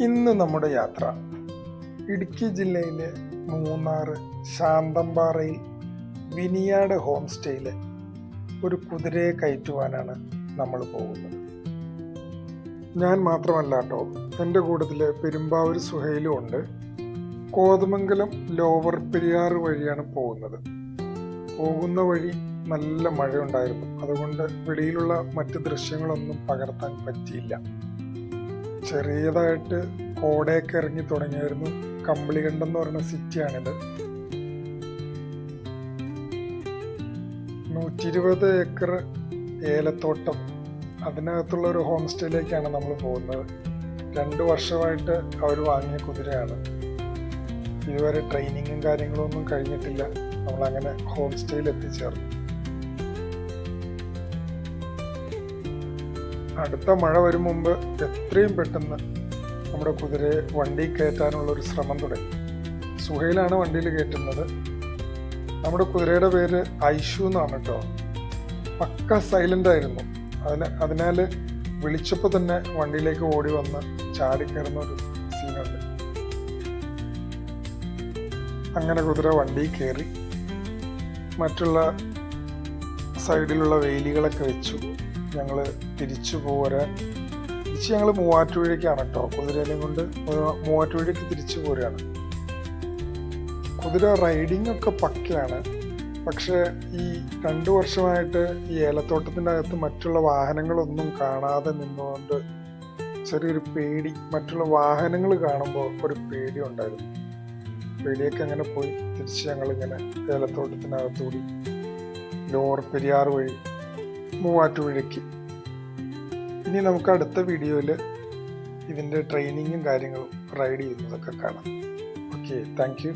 ഇന്ന് നമ്മുടെ യാത്ര ഇടുക്കി ജില്ലയിലെ മൂന്നാർ ശാന്തമ്പാറയിൽ വിനിയാട് ഹോം സ്റ്റേയിലെ ഒരു കുതിരയെ കയറ്റുവാനാണ് നമ്മൾ പോകുന്നത്. ഞാൻ മാത്രമല്ല കേട്ടോ, എൻ്റെ കൂട്ടത്തിൽ പെരുമ്പാവൂർ സുഹൈലും ഉണ്ട്. കോതമംഗലം ലോവർ പെരിയാർ വഴിയാണ് പോകുന്നത്. പോകുന്ന വഴി നല്ല മഴയുണ്ടായിരുന്നു, അതുകൊണ്ട് വെളിയിലുള്ള മറ്റ് ദൃശ്യങ്ങളൊന്നും പകർത്താൻ പറ്റിയില്ല. ചെറിയതായിട്ട് കോടയൊക്കെ ഇറങ്ങി തുടങ്ങിയായിരുന്നു. കമ്പിളികണ്ടം എന്ന് പറയുന്ന സിറ്റിയാണിത്. 120 ഏക്കർ ഏലത്തോട്ടം, അതിനകത്തുള്ള ഒരു ഹോം സ്റ്റേയിലേക്കാണ് നമ്മൾ പോകുന്നത്. 2 വർഷമായിട്ട് അവർ വാങ്ങിയ കുതിരയാണ്. ഇതുവരെ ട്രെയിനിങ്ങും കാര്യങ്ങളും ഒന്നും കഴിഞ്ഞിട്ടില്ല. നമ്മളങ്ങനെ ഹോം സ്റ്റേയിൽ എത്തിച്ചേർന്നു. അടുത്ത മഴ വരും മുമ്പ് എത്രയും പെട്ടെന്ന് നമ്മുടെ കുതിരയെ വണ്ടിയിൽ കയറ്റാനുള്ള ഒരു ശ്രമം തുടങ്ങി. സുഹൈലാണ് വണ്ടിയിൽ കയറ്റുന്നത്. നമ്മുടെ കുതിരയുടെ പേര് ഐഷു എന്നാണ് കേട്ടോ. പക്ക സൈലന്റ് ആയിരുന്നു. അതിനാൽ വിളിച്ചപ്പോൾ തന്നെ വണ്ടിയിലേക്ക് ഓടി വന്ന് ചാടിക്കയറുന്ന ഒരു സീനുണ്ട്. അങ്ങനെ കുതിര വണ്ടിയിൽ കയറി മറ്റുള്ള സൈഡിലുള്ള വേലികളൊക്കെ വെച്ചു. ഞങ്ങൾ തിരിച്ചു ഞങ്ങൾ മൂവാറ്റുപുഴയ്ക്കാണ് കേട്ടോ. കുതിരേനെയും കൊണ്ട് മൂവാറ്റുപുഴയ്ക്ക് തിരിച്ചു പോരുകയാണ്. കുതിര റൈഡിങ് ഒക്കെ പക്കയാണ്. പക്ഷെ ഈ 2 വർഷമായിട്ട് ഈ ഏലത്തോട്ടത്തിൻ്റെ അകത്ത് മറ്റുള്ള വാഹനങ്ങളൊന്നും കാണാതെ നിന്നുകൊണ്ട് ചെറിയൊരു പേടി, മറ്റുള്ള വാഹനങ്ങൾ കാണുമ്പോൾ ഒരു പേടി ഉണ്ടായിരുന്നു. പേടിയൊക്കെ അങ്ങനെ പോയി തിരിച്ച് ഞങ്ങളിങ്ങനെ ഏലത്തോട്ടത്തിനകത്തുകൂടി ലോവർ പെരിയാർ വഴി മൂവാറ്റുപുഴയ്ക്ക്. ഇനി നമുക്ക് അടുത്ത വീഡിയോയിൽ ഇതിൻ്റെ ട്രെയിനിങ്ങും കാര്യങ്ങളും റൈഡ് ചെയ്യുന്നതൊക്കെ കാണാം. Okay, thank you.